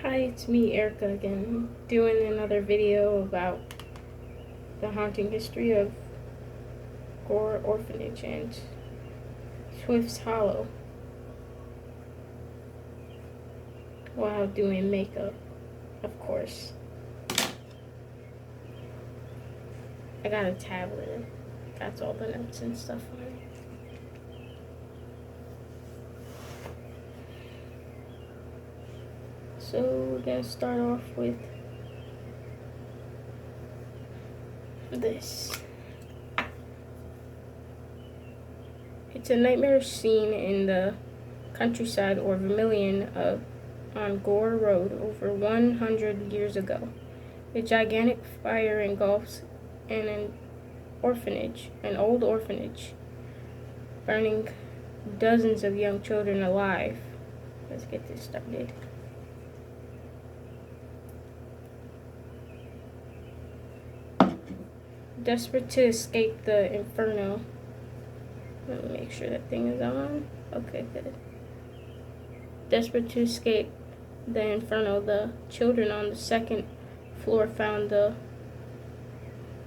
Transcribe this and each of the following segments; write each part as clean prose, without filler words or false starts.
Hi, it's me, Erica, again, doing another video about the haunting history of Gore Orphanage and Swift's Hollow while doing makeup, of course. I got a tablet, that's all the notes and stuff on it. So we're gonna start off with this. It's a nightmare scene in the countryside or Vermilion on Gore Road over 100 years ago. A gigantic fire engulfs an old orphanage, burning dozens of young children alive. Let's get this started. Desperate to escape the inferno. Let me make sure that thing is on. Okay, good. Desperate to escape the inferno, the children on the second floor found the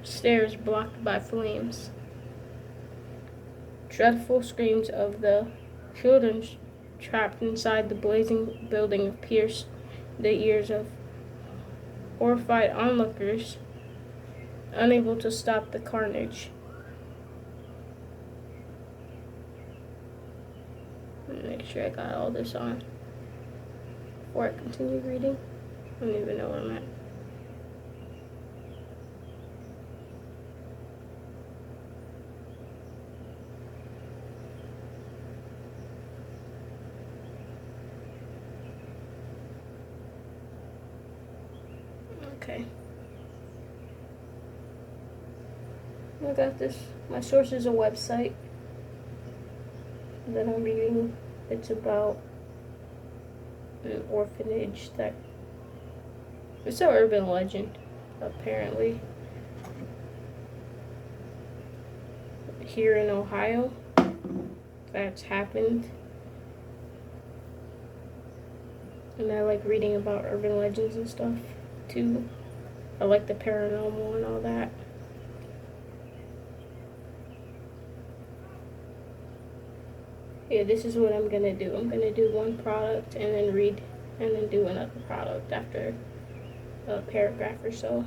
stairs blocked by flames. Dreadful screams of the children trapped inside the blazing building pierced the ears of horrified onlookers, unable to stop the carnage. Make sure I got all this on before I continue reading. I don't even know where I'm at. Okay. I got this. My source is a website that I'm reading. It's about an orphanage that it's an urban legend, apparently, here in Ohio. That's happened. And I like reading about urban legends and stuff too. I like the paranormal and all that. Yeah, this is what I'm gonna do. I'm gonna do one product and then read and then do another product after a paragraph or so.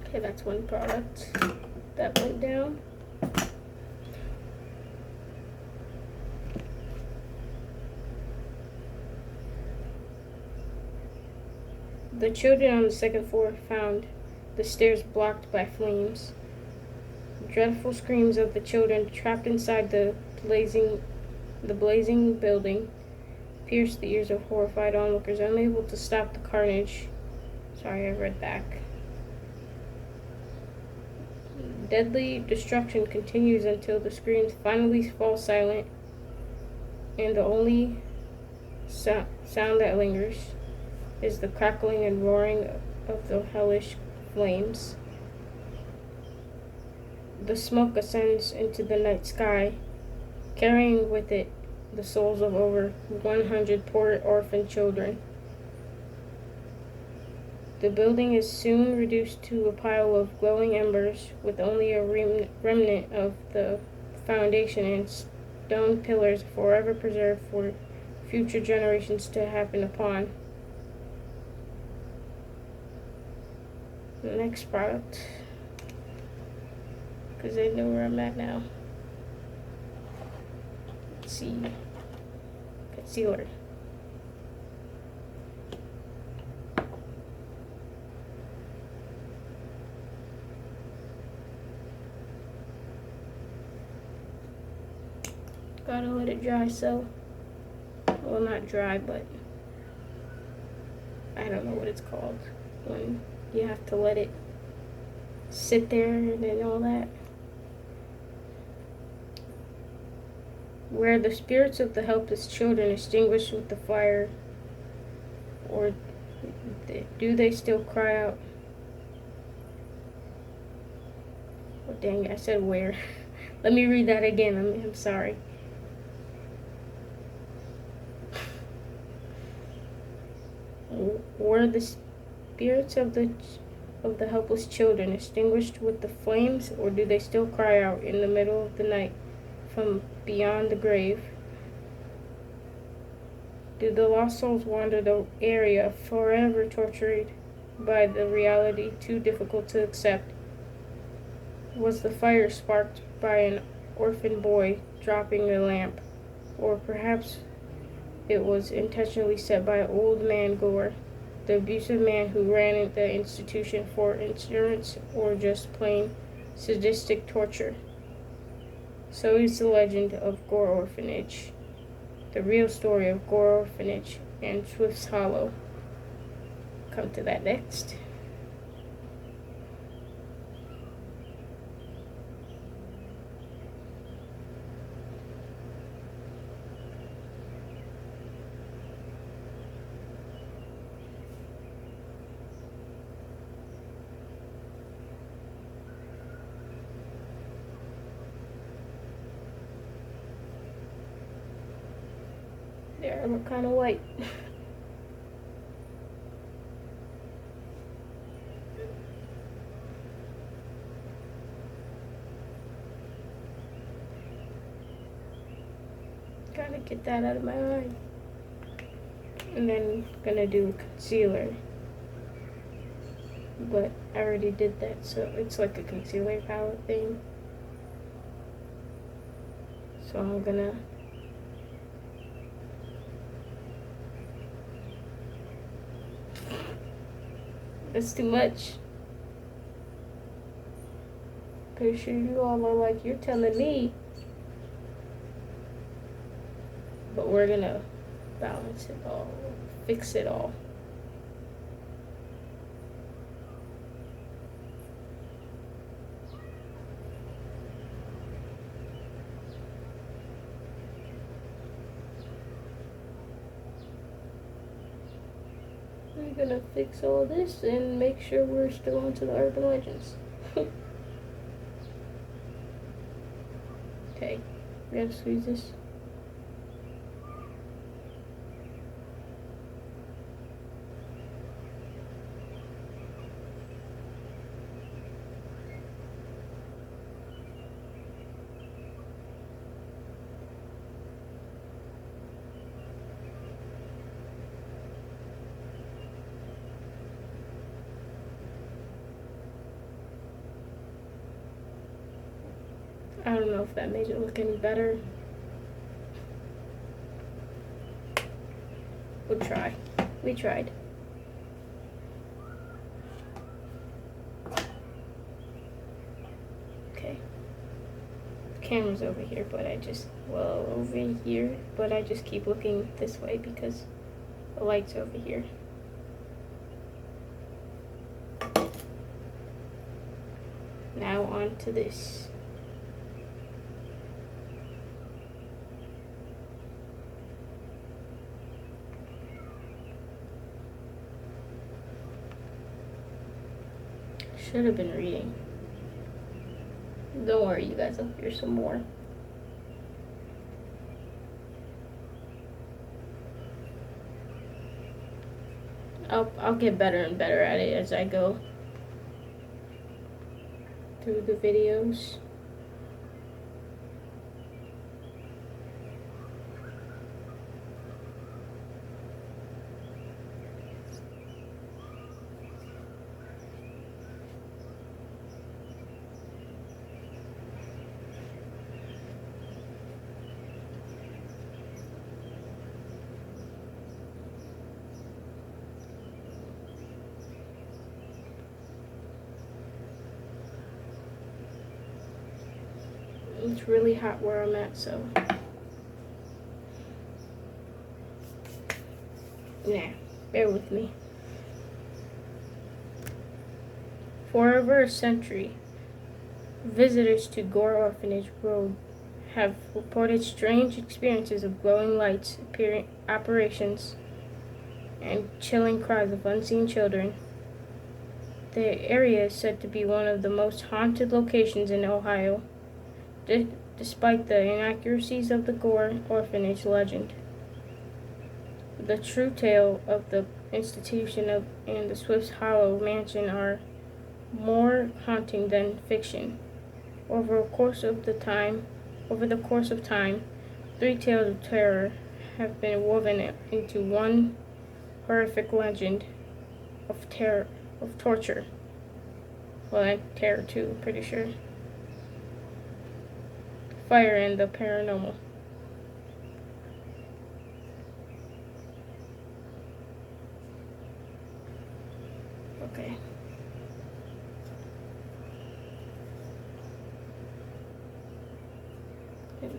Okay, that's one product that went down. The children on the second floor found the stairs blocked by flames. Dreadful screams of the children trapped inside the blazing building pierced the ears of horrified onlookers, unable to stop the carnage. Sorry, I read back. Deadly destruction continues until the screams finally fall silent, and the only sound that lingers is the crackling and roaring of the hellish flames. The smoke ascends into the night sky, carrying with it the souls of over 100 poor orphan children. The building is soon reduced to a pile of glowing embers, with only a remnant of the foundation and stone pillars forever preserved for future generations to happen upon. The next product, because I know where I'm at now. Let's see. Concealer. Gotta let it dry, so, well, not dry, but I don't know what it's called when you have to let it sit there and all that. Where the spirits of the helpless children extinguished with the fire, or do they still cry out? Oh, dang it, I said where. Let me read that again. I'm sorry. Were the spirits of the helpless children extinguished with the flames, or do they still cry out in the middle of the night from beyond the grave? Do the lost souls wander the area forever tortured by the reality too difficult to accept? Was the fire sparked by an orphan boy dropping a lamp, or perhaps it was intentionally set by old man Gore, the abusive man who ran the institution for insurance, or just plain sadistic torture? So is the legend of Gore Orphanage, the real story of Gore Orphanage and Swift's Hollow. Come to that next. There, I look kind of white. Gotta get that out of my eye. And then gonna do concealer. But I already did that, so it's like a concealer palette thing. So I'm gonna that's too much. Pretty sure you all are like, you're telling me. But we're gonna balance it all, fix it all. We're gonna fix all this and make sure we're still onto the urban legends. Okay, we gotta squeeze this. I don't know if that made it look any better. We'll try. We tried. Okay. The camera's over here, but I just, well, over here, but I just keep looking this way because the light's over here. Now on to this. Should have been reading. Don't worry, you guys, I'll hear some more. I'll get better and better at it as I go through the videos. It's really hot where I'm at, so yeah, bear with me. For over a century, visitors to Gore Orphanage Road have reported strange experiences of glowing lights, apparitions, and chilling cries of unseen children. The area is said to be one of the most haunted locations in Ohio, despite the inaccuracies of the Gore Orphanage legend. The true tale of the institution and the Swift's Hollow Mansion are more haunting than fiction. Over the course of time, three tales of terror have been woven into one horrific legend of torture. Well, and terror too, I'm pretty sure. Fire and the paranormal. Okay.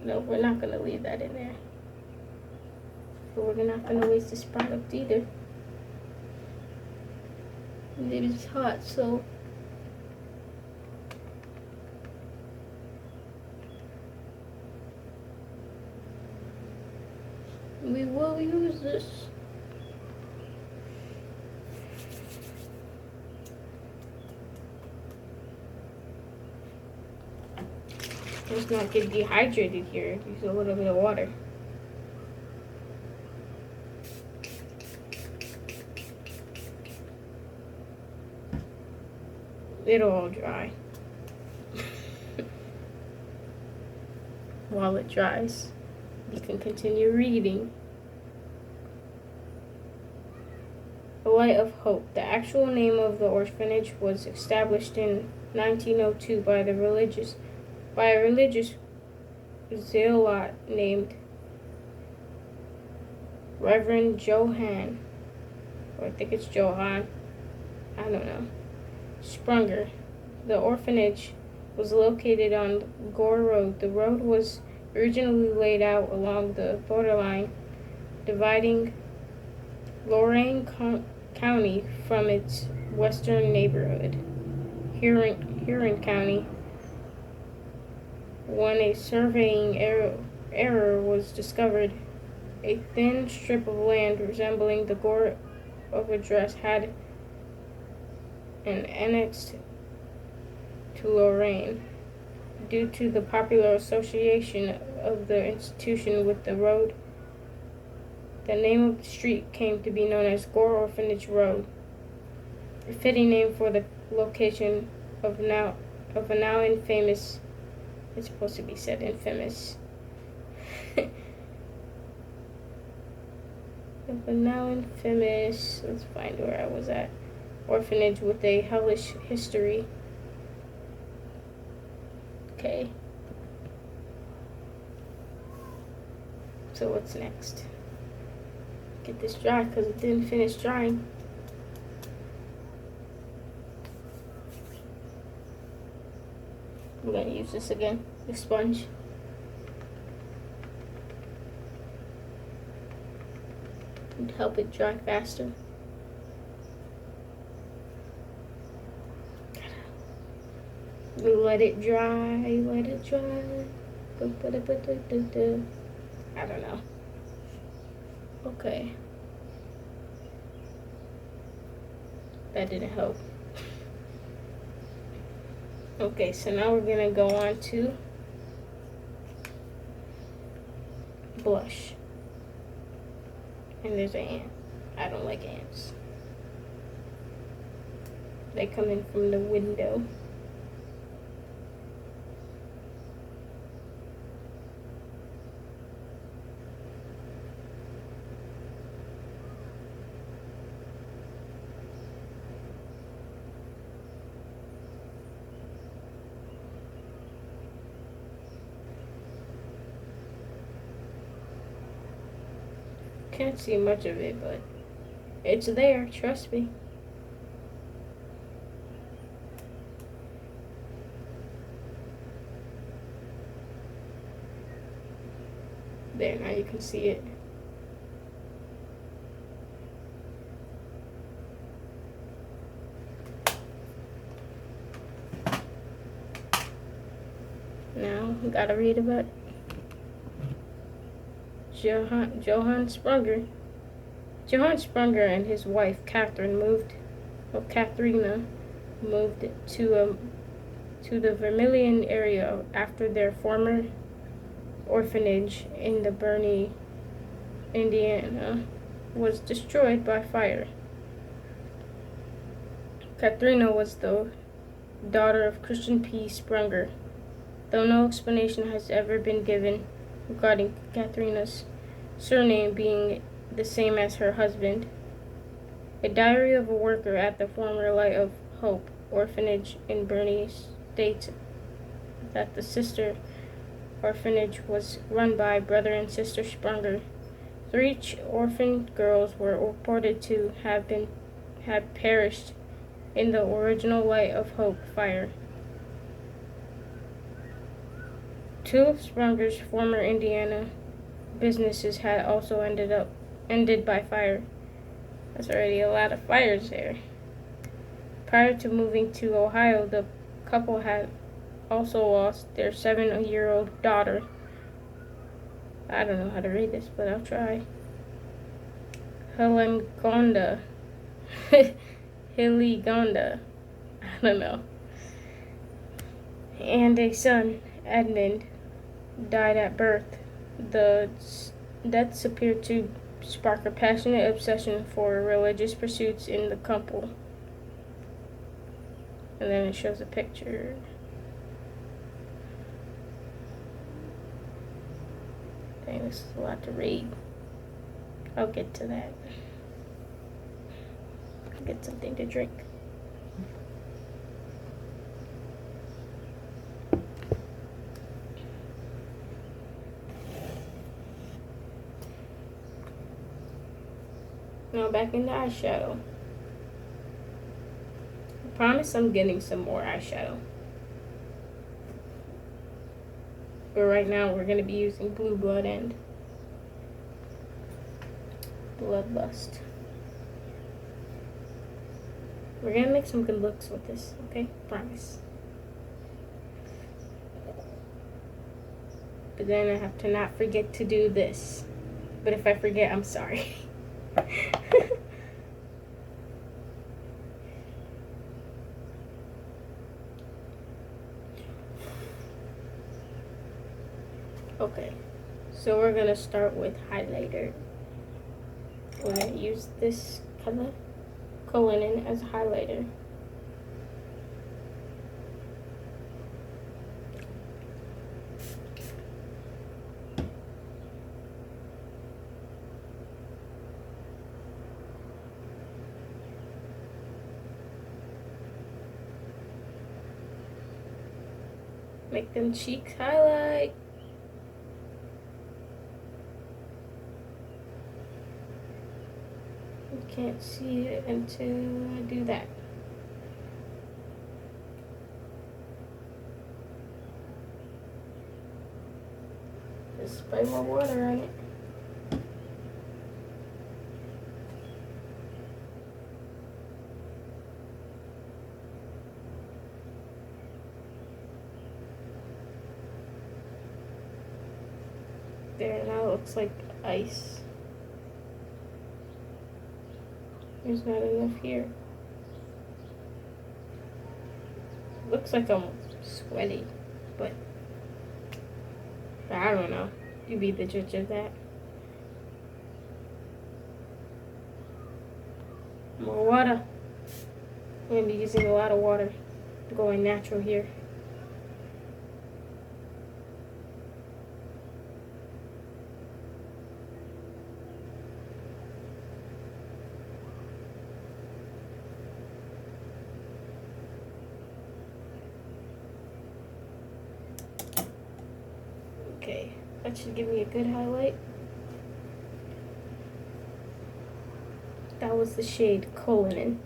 No, we're not going to leave that in there. But we're not going to waste this product either. And it is hot, so we will use this. Let's not get dehydrated here. Use a little bit of water. It'll all dry. While it dries, you can continue reading. The Light of Hope. The actual name of the orphanage was established in 1902 by a religious zealot named Reverend Johann, or I think it's Johann, I don't know, Sprunger. The orphanage was located on Gore Road. The road was originally laid out along the borderline dividing Lorain County from its western neighborhood, Huron County. When a surveying error was discovered, a thin strip of land resembling the Gore of address had an annexed to Lorain. Due to the popular association of the institution with the road, the name of the street came to be known as Gore Orphanage Road, a fitting name for the location of a now infamous. It's supposed to be said infamous. Of a now infamous. Let's find where I was at. Orphanage with a hellish history. Okay. So what's next? Get this dry because it didn't finish drying. We're going to use this again, the sponge. And help it dry faster. Let it dry, let it dry. I don't know. Okay. That didn't help. Okay, so now we're gonna go on to blush. And there's an ant. I don't like ants. They come in from the window. Can't see much of it, but it's there, trust me. There, now you can see it. now. We gotta read about Johann Sprunger. Johann Sprunger and his wife Katharina moved to the Vermilion area after their former orphanage in the Burney, Indiana, was destroyed by fire. Katharina was the daughter of Christian P. Sprunger, though no explanation has ever been given regarding Katharina's surname being the same as her husband. A diary of a worker at the former Light of Hope orphanage in Burney states that the sister orphanage was run by brother and sister Sprunger. 3 orphan girls were reported to have perished in the original Light of Hope fire. 2 of Sprunger's former Indiana businesses had also ended by fire. That's already a lot of fires there. Prior to moving to Ohio, the couple had also lost their 7-year-old daughter. I don't know how to read this, but I'll try. Hiligonda. Hiligonda. I don't know. And a son, Edmund, died at birth. The deaths appear to spark a passionate obsession for religious pursuits in the couple. And then it shows a picture. Dang, this is a lot to read. I'll get to that. I'll get something to drink. Now back into eyeshadow. I promise I'm getting some more eyeshadow. But right now we're going to be using Blue Blood and Bloodlust. We're going to make some good looks with this, okay? Promise. But then I have to not forget to do this. But if I forget, I'm sorry. Okay, so we're gonna start with highlighter. We're gonna use this color, Cullinan, as a highlighter. Make them cheeks highlight. You can't see it until I do that. Just spray more water on it. There, now it looks like ice. There's not enough here. Looks like I'm sweaty, but I don't know. You be the judge of that. More water. I'm going to be using a lot of water. Going natural here. Okay, that should give me a good highlight. That was the shade Cullinan,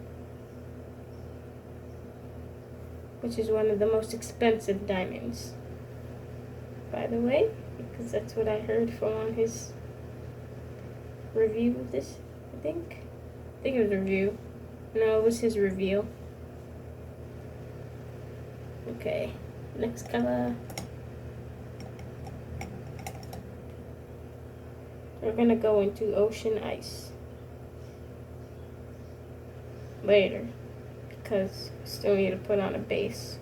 which is one of the most expensive diamonds, by the way, because that's what I heard from on his review of this, I think it was a review. No, it was his review. Okay, next color. We're gonna go into ocean ice later because still need to put on a base.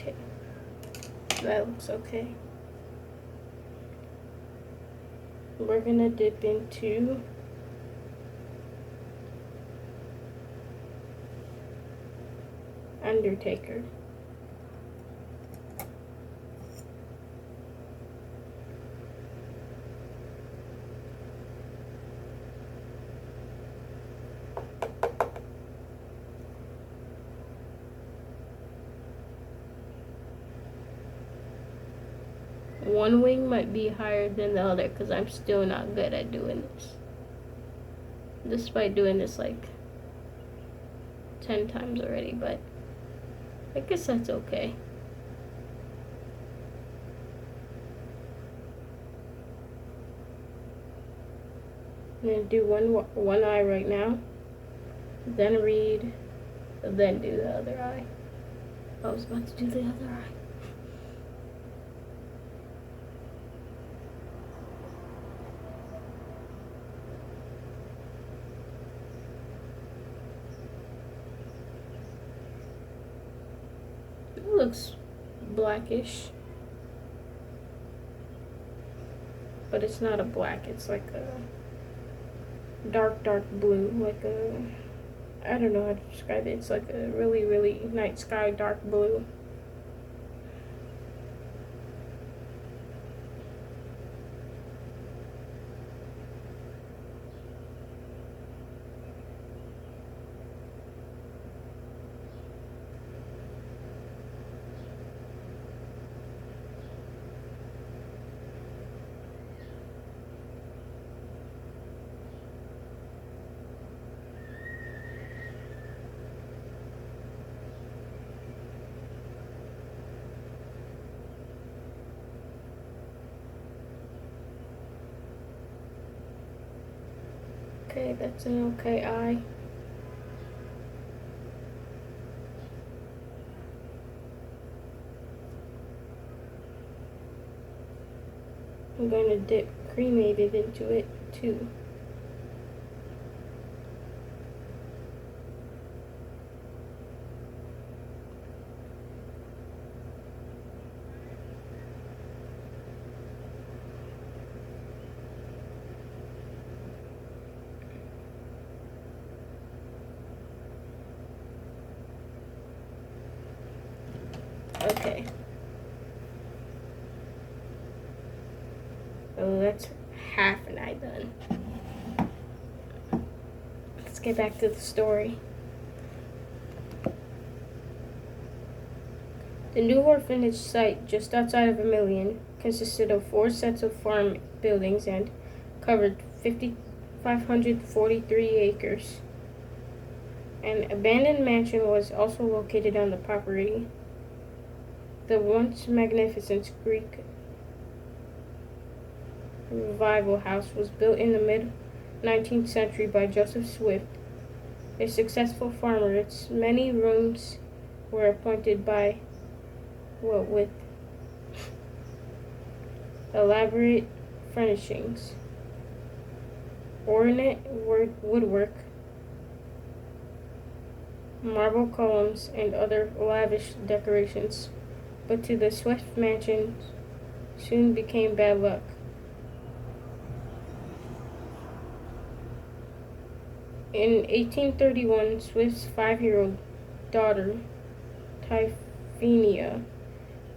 Okay, that looks okay. We're gonna dip into Undertaker. One wing might be higher than the other because I'm still not good at doing this. Despite doing this like 10 times already, but I guess that's okay. I'm gonna do one eye right now, then read, then do the other eye. I was about to do the other eye. It looks blackish, but it's not a black, it's like a dark blue, like a, I don't know how to describe it. It's like a really night sky dark blue. Okay, that's an okay eye. I'm going to dip cremated into it too. Okay. So that's half an eye done. Let's get back to the story. The new orphanage site just outside of Vermilion consisted of 4 sets of farm buildings and covered 543 acres. An abandoned mansion was also located on the property. The once magnificent Greek Revival House was built in the mid-19th century by Joseph Swift, a successful farmer. Its many rooms were appointed by with elaborate furnishings, ornate woodwork, marble columns, and other lavish decorations. But to the Swift mansion soon became bad luck. In 1831, Swift's 5-year-old daughter, Tryphenia,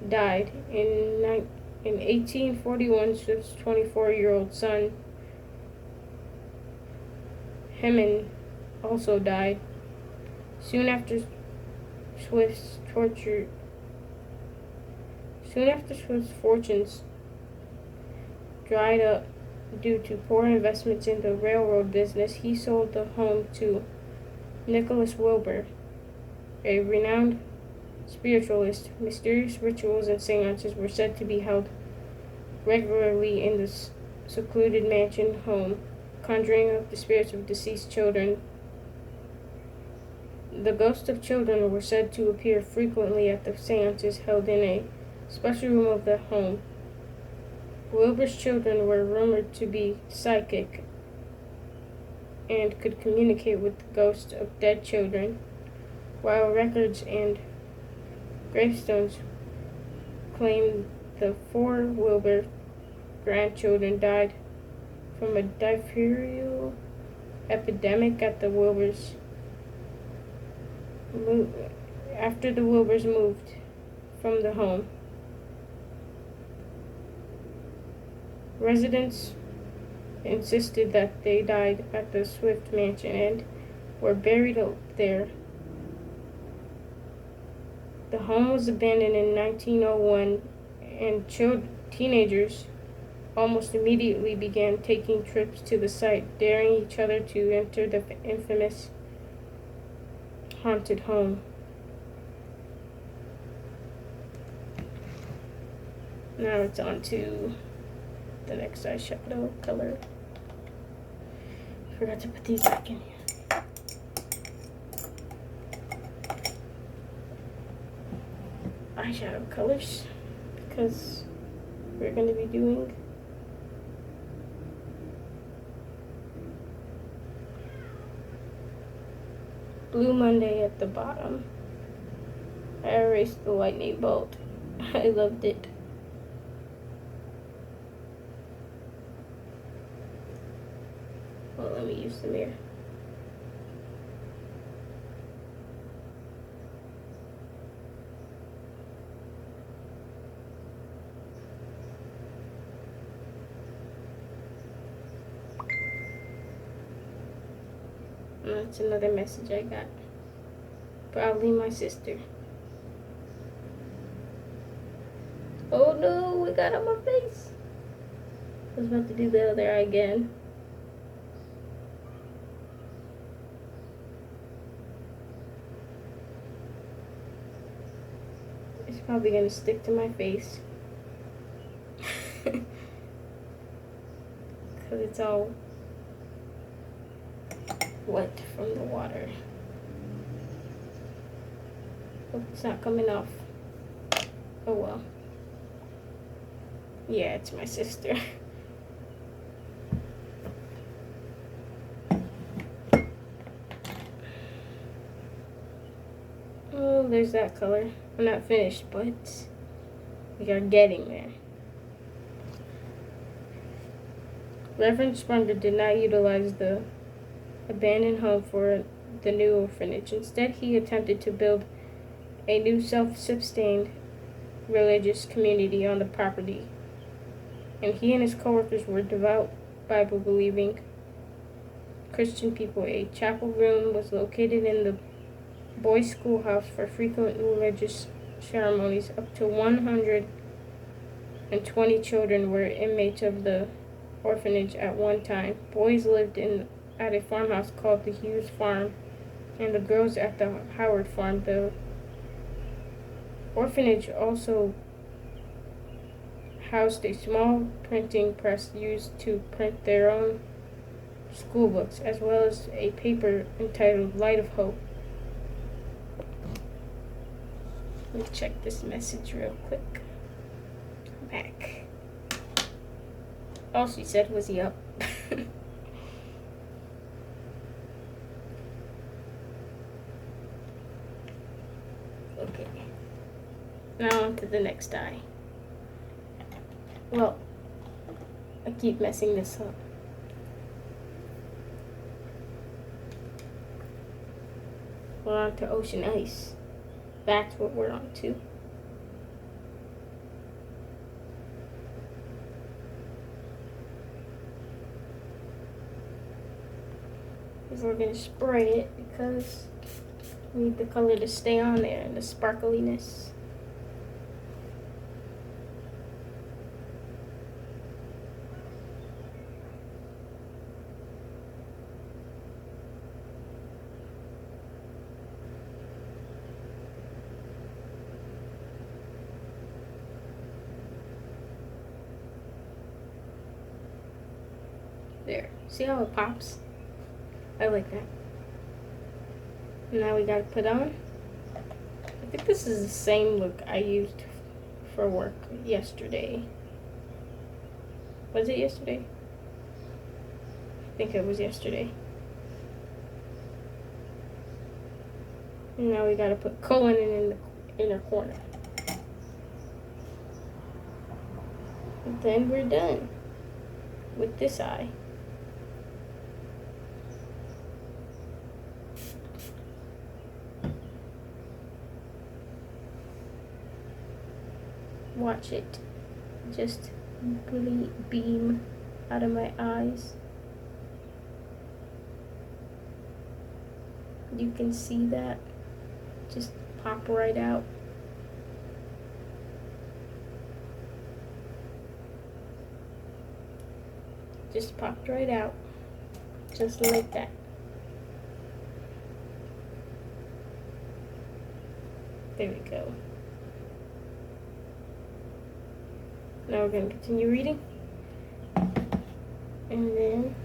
died. In 1841, Swift's 24-year-old son, Heman, also died. Soon after, Swift's torture. Soon after Swift's fortunes dried up due to poor investments in the railroad business, he sold the home to Nicholas Wilbur, a renowned spiritualist. Mysterious rituals and seances were said to be held regularly in the secluded mansion home, conjuring up the spirits of deceased children. The ghosts of children were said to appear frequently at the seances held in a special room of the home. Wilbur's children were rumored to be psychic and could communicate with the ghosts of dead children, while records and gravestones claim the 4 Wilbur grandchildren died from a diphtheria epidemic at the Wilburs. After the Wilburs moved from the home, residents insisted that they died at the Swift mansion and were buried there. The home was abandoned in 1901, and teenagers almost immediately began taking trips to the site, daring each other to enter the infamous haunted home. Now it's on to the next eyeshadow color. Forgot to put these back in here. Eyeshadow colors, because we're going to be doing Blue Monday at the bottom. I erased the lightning bolt. I loved it. Well, let me use the mirror. That's another message I got. Probably my sister. Oh no, it got on my face. I was about to do the other eye again. It's probably gonna stick to my face. Because it's all wet from the water. Hope it's not coming off. Oh well. Yeah, it's my sister. Oh, there's that color. I'm not finished, but we are getting there. Reverend Sprunger did not utilize the abandoned home for the new orphanage. Instead, he attempted to build a new self-sustained religious community on the property. And he and his co-workers were devout, Bible-believing Christian people. A chapel room was located in the boys' schoolhouse for frequent religious ceremonies. Up to 120 children were inmates of the orphanage at one time. Boys lived at a farmhouse called the Hughes Farm, and the girls at the Howard Farm. The orphanage also housed a small printing press used to print their own school books, as well as a paper entitled Light of Hope. Let me check this message real quick. I'm back. All she said was yup. Okay. Now on to the next eye. Well, I keep messing this up. We're on to ocean ice. That's what we're on to. We're going to spray it because We need the color to stay on there and the sparkliness. There. See how it pops? I like that. Now we gotta put on. I think this is the same look I used for work yesterday. Was it yesterday? I think it was yesterday. And now we gotta put colon in the inner corner. And then we're done with this eye. Watch it just beam out of my eyes. You can see that just pop right out. Just popped right out, just like that. There we go. Now we're going to continue reading. And then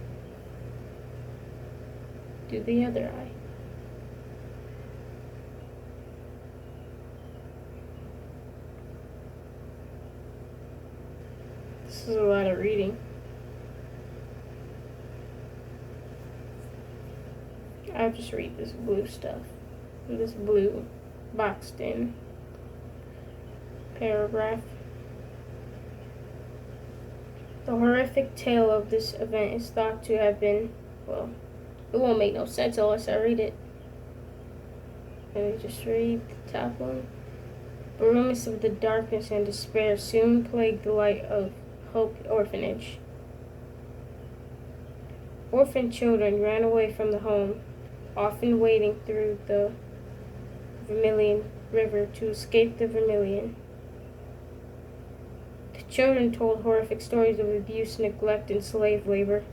do the other eye. This is a lot of reading. I'll just read this blue stuff. This blue boxed in paragraph. The horrific tale of this event is thought to have been, well, it won't make no sense unless I read it. Let me just read the top one. The rumors of the darkness and despair soon plagued the light of Hope Orphanage. Orphan children ran away from the home, often wading through the Vermilion River to escape the Vermilion. The children told horrific stories of abuse, neglect, and slave labor.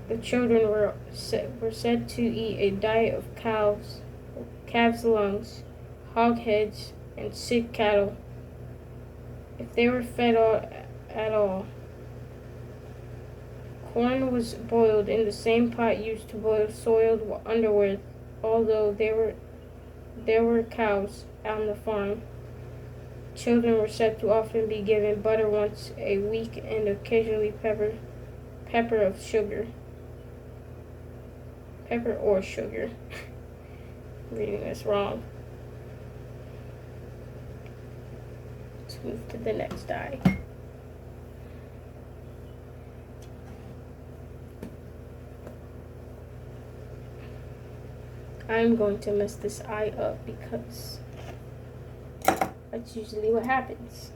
The children were said to eat a diet of calves' lungs, hog heads, and sick cattle. If they were fed at all, corn was boiled in the same pot used to boil soiled underwear, although there were cows on the farm. Children were said to often be given butter once a week and occasionally pepper or sugar. I'm reading this wrong. Let's move to the next eye. I'm going to mess this eye up because that's usually what happens.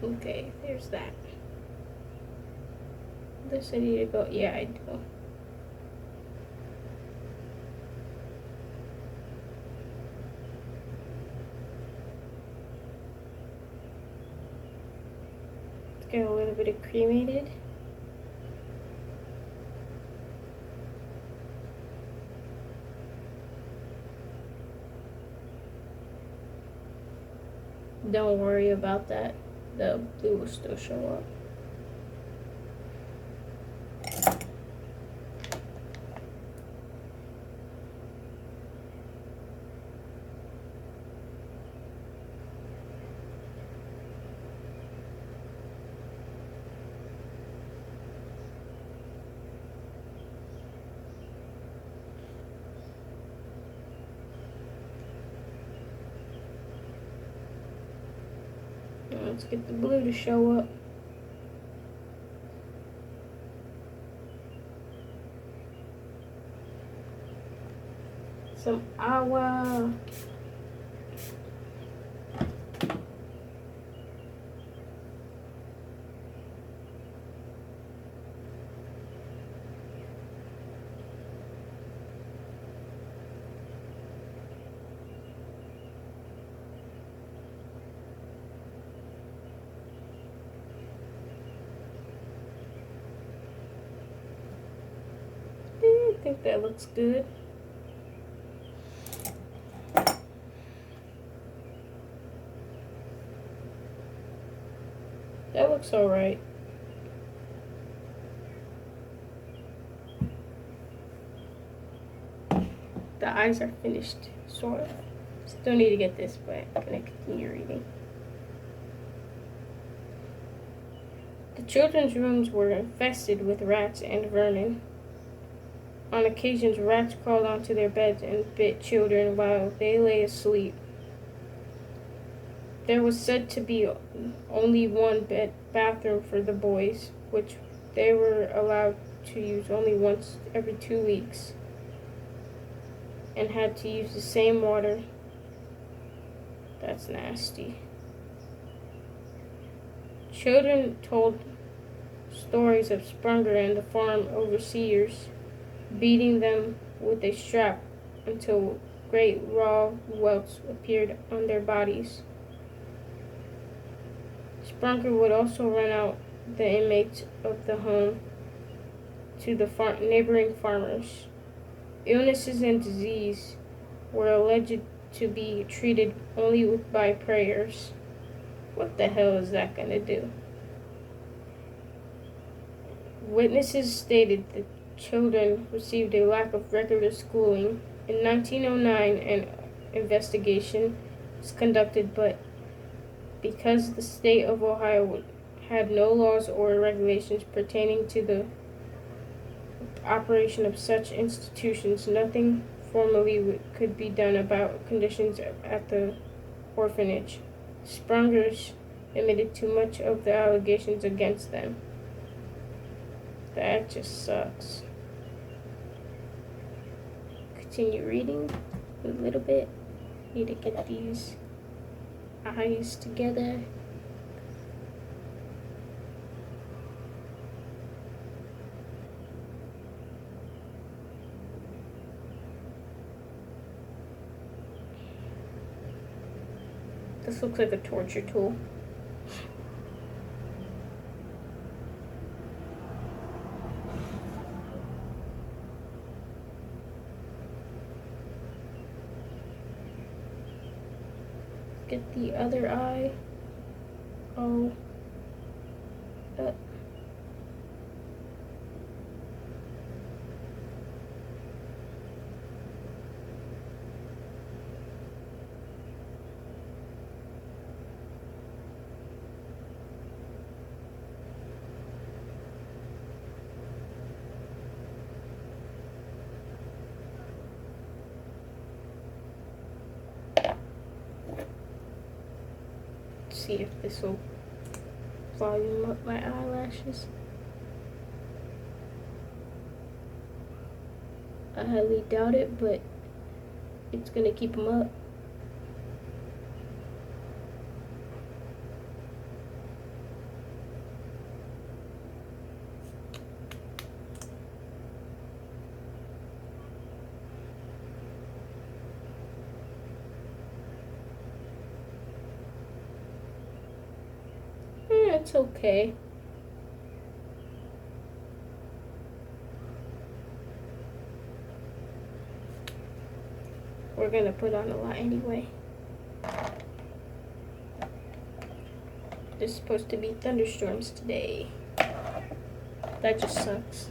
Okay, there's that. This I need to go. Yeah, I do. Get a little bit of cremated. Don't worry about that. The blue will still show up. Let's get the blue to show up. Some agua. I think that looks good. That looks alright. The eyes are finished, sort of. Still need to get this, but I'm gonna continue reading. The children's rooms were infested with rats and vermin. On occasions, rats crawled onto their beds and bit children while they lay asleep. There was said to be only one bathroom for the boys, which they were allowed to use only once every 2 weeks, and had to use the same water. That's nasty. Children told stories of Sprunger and the farm overseers beating them with a strap until great raw welts appeared on their bodies. Sprunger would also run out the inmates of the home to the neighboring farmers. Illnesses and disease were alleged to be treated only by prayers. What the hell is that going to do? Witnesses stated that children received a lack of regular schooling. In 1909, an investigation was conducted, but because the state of Ohio had no laws or regulations pertaining to the operation of such institutions, nothing formally could be done about conditions at the orphanage. Sprungers admitted to much of the allegations against them. That just sucks. Continue reading a little bit. Need to get these eyes together. This looks like a torture tool. Get the other eye. Oh. See if this will volume up my eyelashes. I highly doubt it, but it's gonna keep them up. I It's okay. We're gonna put on a lot anyway. There's supposed to be thunderstorms today. That just sucks.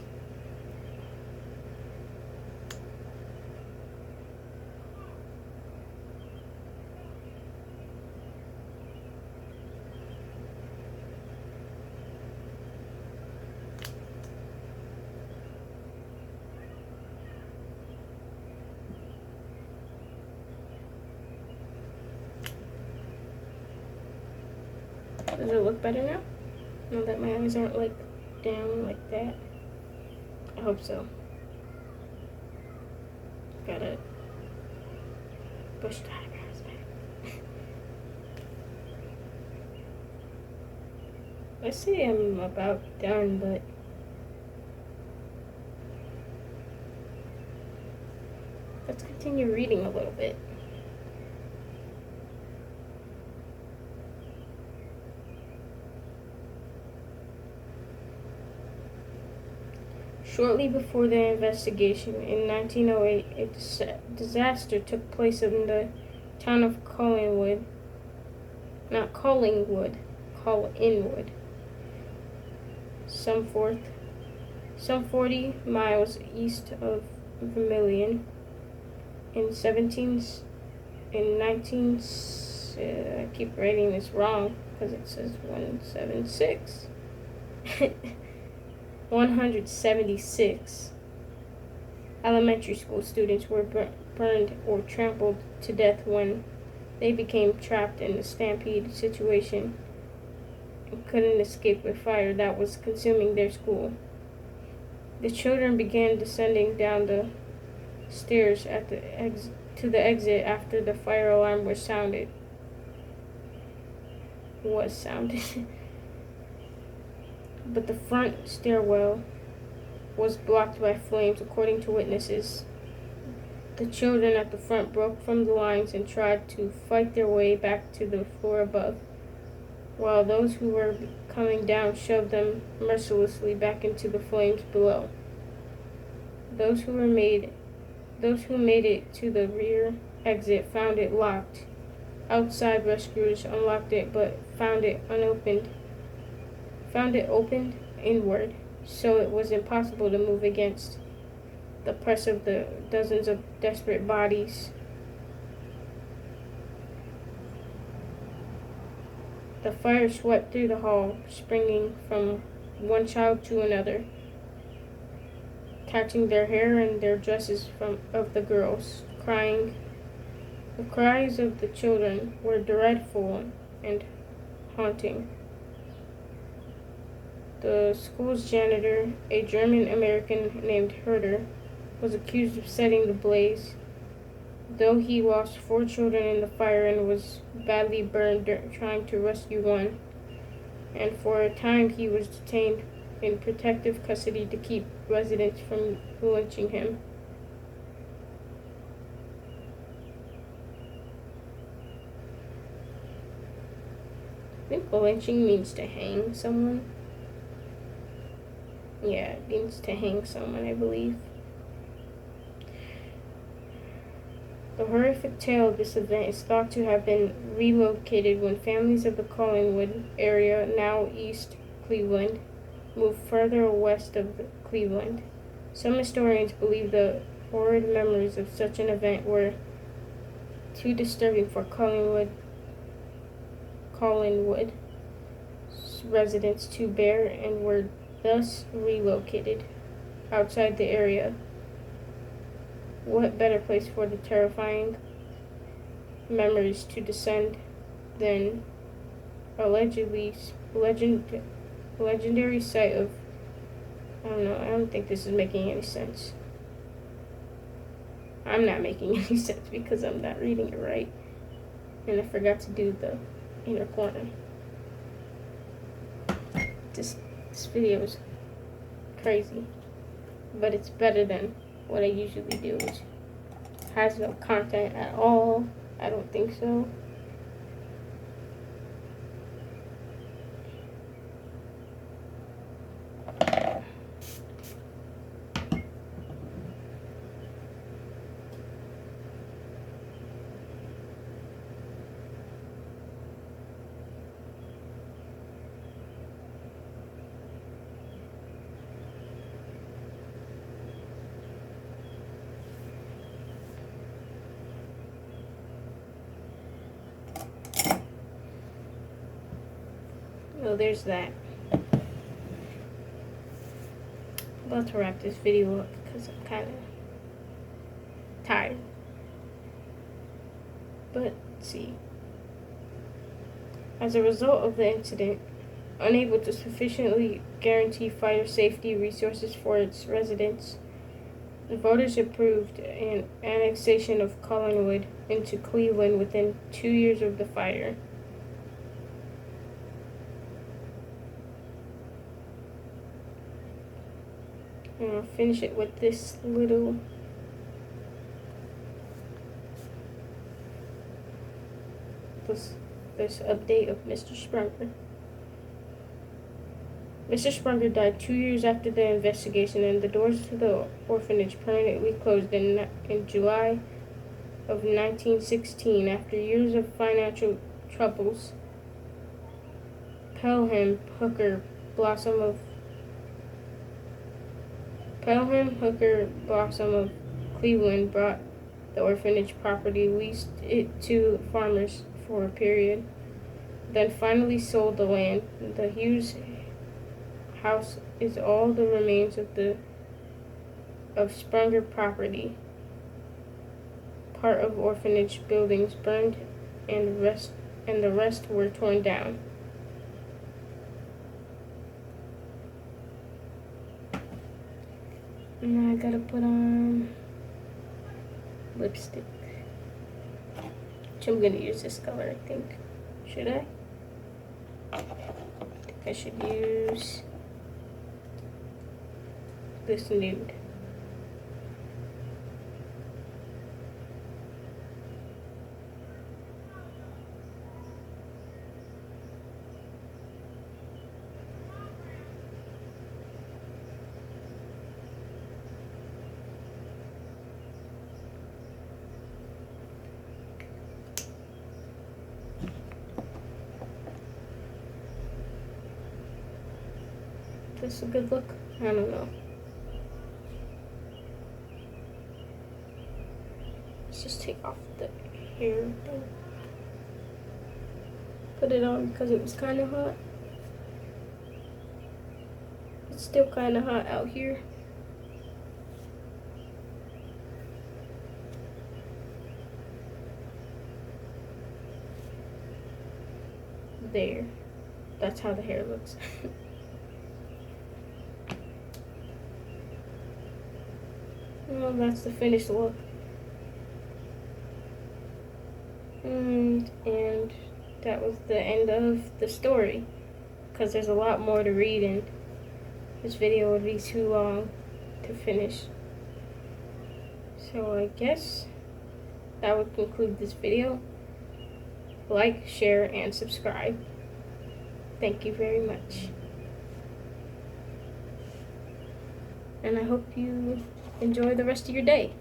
Does it look better now? Now that my eyes aren't like down like that? I hope so. Gotta push the eyebrows back. I say I'm about done, but let's continue reading a little bit. Shortly before the investigation, in 1908, a disaster took place in the town of Collingwood. Not Collingwood, Collinwood. Some 40 miles east of Vermilion. I keep writing this wrong because it says 176. 176 elementary school students were burned or trampled to death when they became trapped in a stampede situation and couldn't escape the fire that was consuming their school. The children began descending down the stairs to the exit after the fire alarm was sounded. But the front stairwell was blocked by flames, according to witnesses. The children at the front broke from the lines and tried to fight their way back to the floor above, while those who were coming down shoved them mercilessly back into the flames below. Those who made it to the rear exit found it locked. Outside rescuers unlocked it but found it opened inward, so it was impossible to move against the press of the dozens of desperate bodies. The fire swept through the hall, springing from one child to another, catching their hair and their dresses of the girls, crying. The cries of the children were dreadful and haunting. The school's janitor, a German-American named Herder, was accused of setting the blaze, though he lost 4 children in the fire and was badly burned trying to rescue one, and for a time he was detained in protective custody to keep residents from lynching him. I think lynching means to hang someone. Yeah, it means to hang someone, I believe. The horrific tale of this event is thought to have been relocated when families of the Collingwood area, now East Cleveland, moved further west of Cleveland. Some historians believe the horrid memories of such an event were too disturbing for Collingwood residents to bear and were thus relocated outside the area. What better place for the terrifying memories to descend than a legendary site of... I don't think this is making any sense. I'm not making any sense because I'm not reading it right. And I forgot to do the inner corner. This video is crazy, but it's better than what I usually do, which has no content at all. I don't think so. So there's that. I'm about to wrap this video up because I'm kind of tired. But let's see. As a result of the incident, unable to sufficiently guarantee fire safety resources for its residents, the voters approved an annexation of Collinwood into Cleveland within 2 years of the fire. And I'll finish it with this little this update of Mr. Sprunger. Mr. Sprunger died 2 years after the investigation, and the doors to the orphanage permanently closed in July of 1916 after years of financial troubles. Pelham Hooker Blossom of Cleveland bought the orphanage property, leased it to farmers for a period, then finally sold the land. The Hughes house is all the remains of Sprunger property. Part of orphanage buildings burned, and the rest were torn down. Now I gotta put on lipstick, which I'm gonna use this color, I think. Should I? I think I should use this nude. Is this a good look? I don't know. Let's just take off the hair thing. Put it on because it was kind of hot. It's still kind of hot out here. There. That's how the hair looks. Well, that's the finished look. And that was the end of the story, because there's a lot more to read and this video would be too long to finish. So I guess that would conclude this video. Like, share, and subscribe. Thank you very much. And I hope you enjoy the rest of your day.